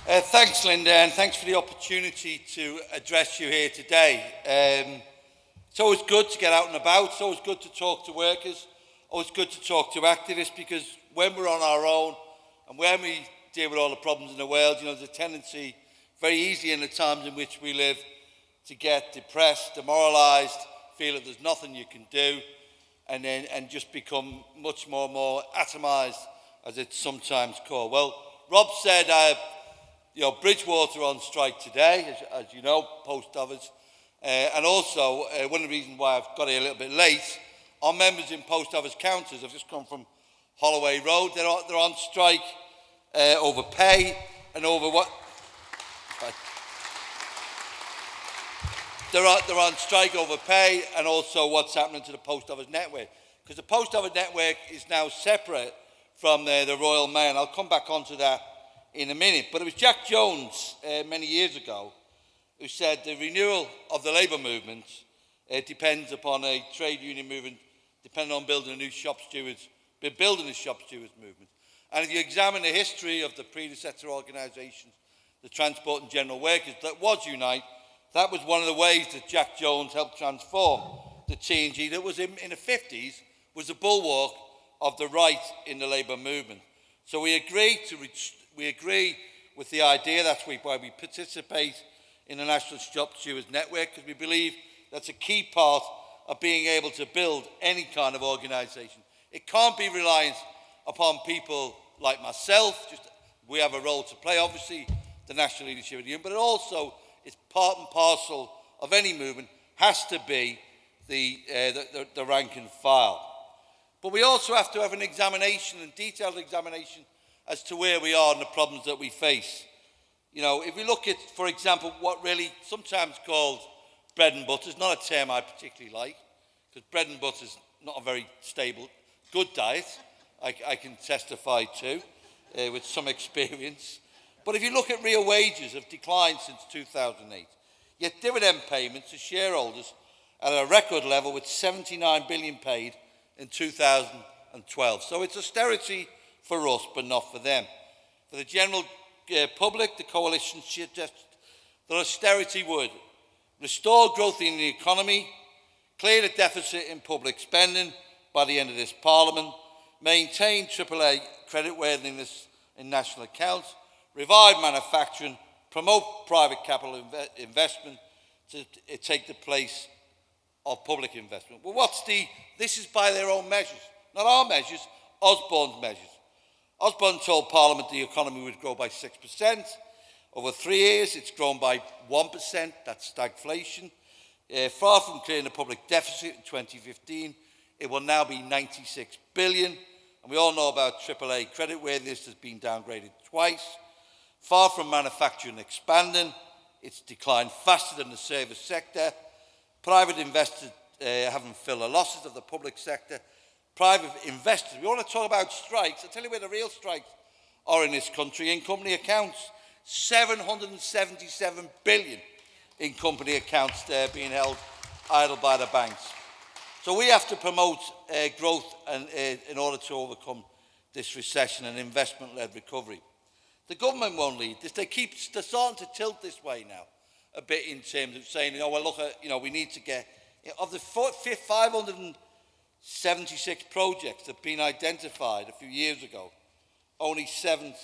Thanks, Linda, and thanks for the opportunity to address you here today. It's always good to get out and about. It's always good to talk to workers. Always good to talk to activists, because when we're on our own and when we deal with all the problems in the world, there's a tendency very easily in the times in which we live to get depressed, demoralised, feel that there's nothing you can do, and just become much more atomised, as it's sometimes called. Well, Rob said, Bridgewater on strike today, as you know, post office, and also one of the reasons why I've got here a little bit late, our members in post office counters have just come from Holloway Road. They're on strike over pay and over what? They're on strike over pay and also what's happening to the post office network, because the post office network is now separate from the Royal Mail. I'll come back onto that in a minute. But it was Jack Jones many years ago who said the renewal of the labour movement depends upon a trade union movement, depending on building a shop stewards movement. And if you examine the history of the predecessor organisations, the Transport and General Workers, that was Unite, that was one of the ways that Jack Jones helped transform the TNG that was in the 50s, was a bulwark of the right in the labour movement. So we agree with the idea. That's why we participate in the National Shop Stewards Network, because we believe that's a key part of being able to build any kind of organisation. It can't be reliant upon people like myself. We have a role to play, obviously, the national leadership of the union, but it also is part and parcel of any movement, has to be the rank and file. But we also have to have an examination, and detailed examination, as to where we are and the problems that we face. If we look at, for example, what really sometimes called bread and butter, is not a term I particularly like, because bread and butter is not a very stable, good diet, I can testify to, with some experience. But if you look at real wages, have declined since 2008, yet dividend payments to shareholders are at a record level, with 79 billion paid in 2012. So it's austerity for us, but not for them. For the general public, the coalition suggests that austerity would restore growth in the economy, clear the deficit in public spending by the end of this Parliament, maintain AAA creditworthiness in national accounts, revive manufacturing, promote private capital investment to take the place of public investment. Well, this is by their own measures, not our measures, Osborne's measures. Osborne told Parliament the economy would grow by 6%. Over 3 years, it's grown by 1%, that's stagflation. Far from clearing the public deficit in 2015, it will now be 96 billion. And we all know about AAA creditworthiness has been downgraded twice. Far from manufacturing expanding, it's declined faster than the service sector. Private investors haven't filled the losses of the public sector. Private investors, we want to talk about strikes. I'll tell you where the real strikes are in this country. In company accounts, 777 billion in company accounts being held idle by the banks. So we have to promote growth in order to overcome this recession and investment-led recovery. The government won't lead this. They're starting to tilt this way now a bit, in terms of saying, we need to get, of the 576 projects that have been identified a few years ago, only 7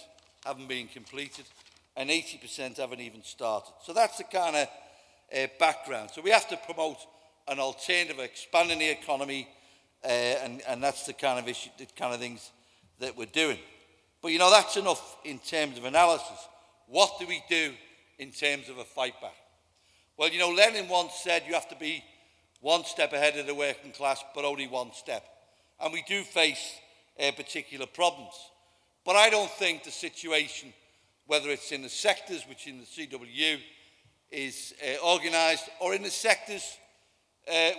haven't been completed and 80% haven't even started. So that's the kind of background. So we have to promote an alternative, expanding the economy, and that's the kind of issue, the kind of things that we're doing. But that's enough in terms of analysis. What do we do in terms of a fight back? Well, Lenin once said you have to be one step ahead of the working class, but only one step. And we do face particular problems. But I don't think the situation, whether it's in the sectors, which in the CWU is organised, or in the sectors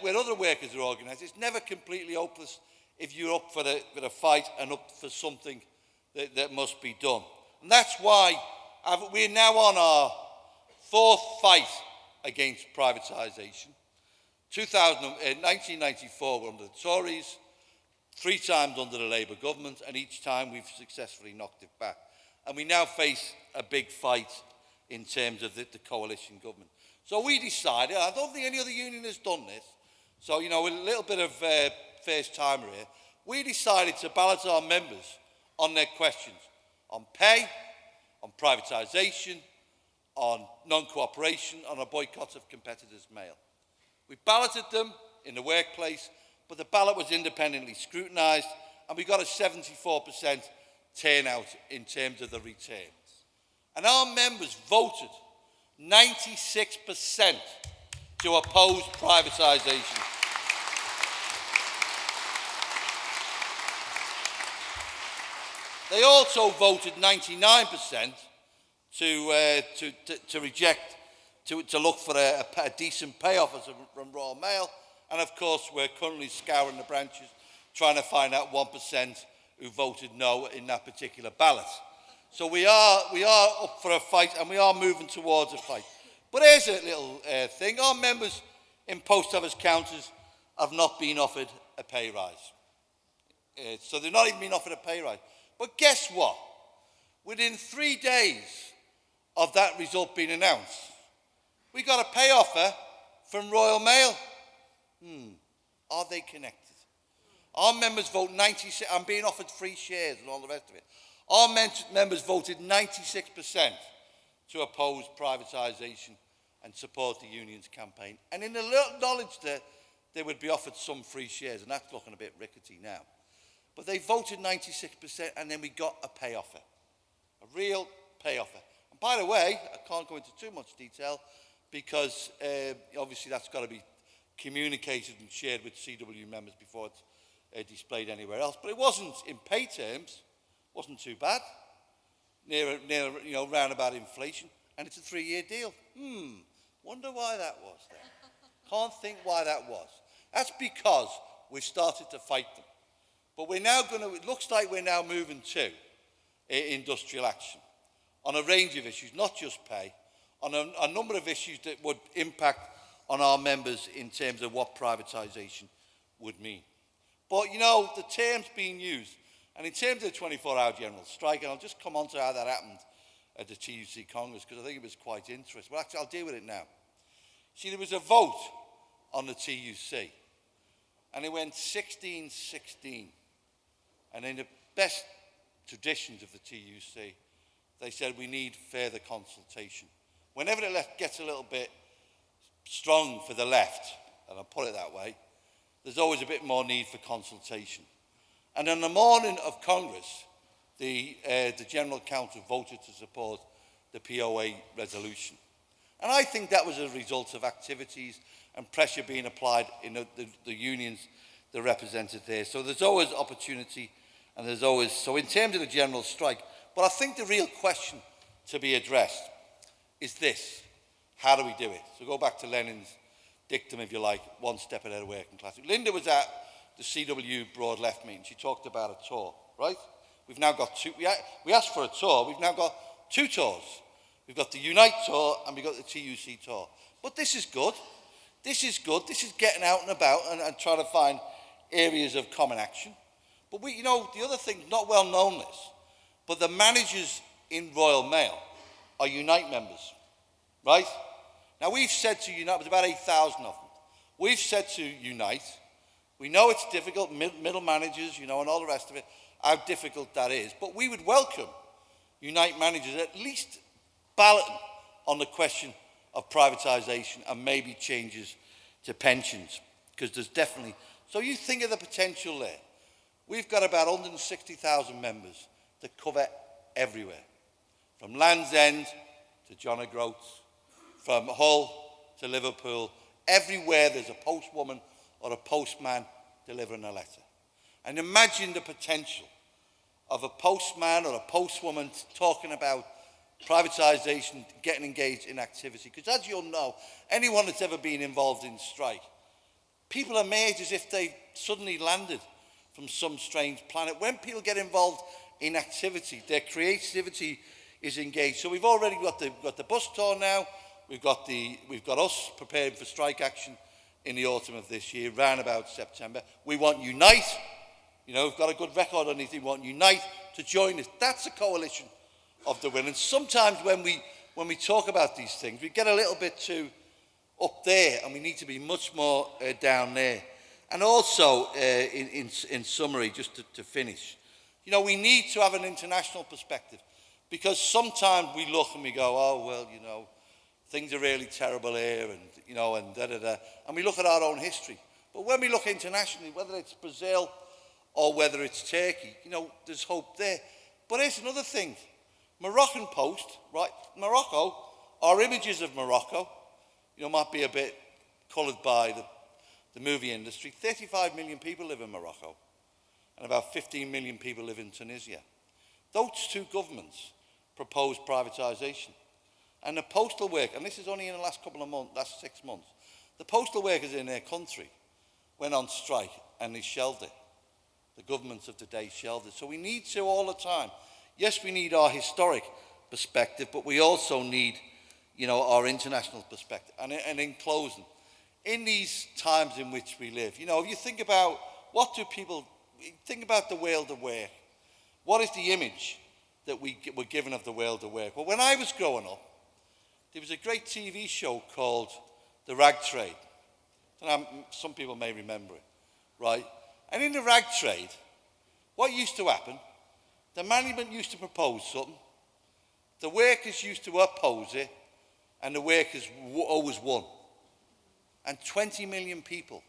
where other workers are organised, it's never completely hopeless if you're up for the fight and up for something that must be done. And that's why we're now on our 4th fight against privatisation. 1994 we're under the Tories, 3 times under the Labour government, and each time we've successfully knocked it back. and we now face a big fight in terms of the coalition government. So we decided, I don't think any other union has done this, so, you know, with a little bit of first timer here, we decided to balance our members on their questions on pay, on privatisation, on non-cooperation, on a boycott of competitors' mail. We balloted them in the workplace, but the ballot was independently scrutinised, and we got a 74% turnout in terms of the returns. And our members voted 96% to oppose privatisation. They also voted 99% to reject, to look for a decent pay offer from Royal Mail. And of course, we're currently scouring the branches, trying to find out 1% who voted no in that particular ballot. So we are up for a fight, and we are moving towards a fight. But here's a little thing. Our members in post office counters have not been offered a pay rise. So they've not even been offered a pay rise. But guess what? Within 3 days of that result being announced, we got a pay offer from Royal Mail. Are they connected? Our members vote 96%. I'm being offered free shares and all the rest of it. Our members voted 96% to oppose privatisation and support the union's campaign. And in the knowledge that they would be offered some free shares, and that's looking a bit rickety now. But they voted 96%, and then we got a pay offer, a real pay offer. And by the way, I can't go into too much detail because obviously that's got to be communicated and shared with CWU members before it's displayed anywhere else. But it wasn't, in pay terms, wasn't too bad, near you know, round about inflation, and it's a 3-year deal. Wonder why that was then. Can't think why that was. That's because we've started to fight them. But we're now going to, it looks like we're now moving to industrial action on a range of issues, not just pay, on a number of issues that would impact on our members in terms of what privatisation would mean. But, you know, the terms being used, and in terms of the 24-hour general strike, and I'll just come on to how that happened at the TUC Congress, because I think it was quite interesting. Well, actually, I'll deal with it now. See, there was a vote on the TUC, and it went 16-16. And in the best traditions of the TUC, they said we need further consultation. Whenever the left gets a little bit strong for the left, and I'll put it that way, there's always a bit more need for consultation. And on the morning of Congress, the General Council voted to support the POA resolution. And I think that was a result of activities and pressure being applied in the unions that are represented there. So there's always opportunity, and there's always, so in terms of the general strike, but I think the real question to be addressed is this: how do we do it? So go back to Lenin's dictum, if you like, one step ahead of working class. Linda was at the CWU Broad Left meeting. She talked about a tour, right? We've now got two. We asked for a tour. We've now got 2 tours. We've got the Unite tour and we've got the TUC tour. But this is good. This is good. This is getting out and about and trying to find areas of common action. But we, you know, the other thing, not well known this, but the managers in Royal Mail are Unite members, right? Now we've said to Unite, there's about 8,000 of them. We've said to Unite, we know it's difficult, middle managers, you know, and all the rest of it, how difficult that is. But we would welcome Unite managers at least balloting on the question of privatisation and maybe changes to pensions, because there's definitely, so you think of the potential there. We've got about 160,000 members that cover everywhere, from Land's End to John O'Groats, from Hull to Liverpool. Everywhere there's a postwoman or a postman delivering a letter. And imagine the potential of a postman or a postwoman talking about privatisation, getting engaged in activity. Because as you'll know, anyone that's ever been involved in strike, people are made as if they suddenly landed from some strange planet. When people get involved in activity, their creativity is engaged. So we've already got the bus tour now. We've got us preparing for strike action in the autumn of this year, round about September. We want Unite. You know, we've got a good record on it. We want Unite to join us. That's a coalition of the will. And sometimes when we talk about these things, we get a little bit too up there, and we need to be much more down there. And also, in summary, just to finish, you know, we need to have an international perspective, because sometimes we look and we go, oh, well, you know, things are really terrible here, and, you know, and da-da-da. And we look at our own history. But when we look internationally, whether it's Brazil or whether it's Turkey, you know, there's hope there. But here's another thing. Moroccan Post, right? Morocco, our images of Morocco, you know, might be a bit coloured by the movie industry. 35 million people live in Morocco, and about 15 million people live in Tunisia. Those two governments proposed privatisation. And the postal work, and this is only in the last couple of months, last 6 months, the postal workers in their country went on strike and they shelved it. The governments of the day shelved it. So we need to all the time. Yes, we need our historic perspective, but we also need, you know, our international perspective. And in closing, in these times in which we live, you know, if you think about what do people think about the world of work, what is the image that we were given of the world of work? Well, when I was growing up, there was a great TV show called The Rag Trade. Some people may remember it, right? And in the rag trade, what used to happen, the management used to propose something, the workers used to oppose it, and the workers always won. And 20 million people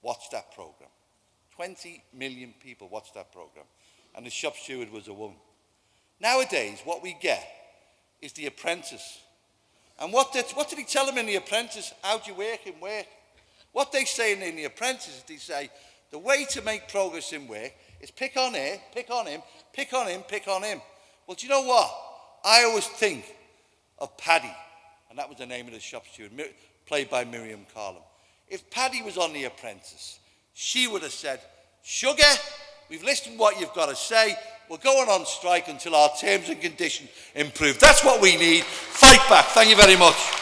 watched that programme. 20 million people watched that programme. And the shop steward was a woman. Nowadays, what we get is The Apprentice. And what did he tell them in The Apprentice? How do you work in work? What they say in The Apprentice is they say, the way to make progress in work is pick on her, pick on him, pick on him, pick on him. Well, do you know what? I always think of Paddy, and that was the name of the shop steward, played by Miriam Carlin. If Paddy was on The Apprentice, she would have said, Sugar, we've listened to what you've got to say. We're going on strike until our terms and conditions improve. That's what we need. Fight back. Thank you very much.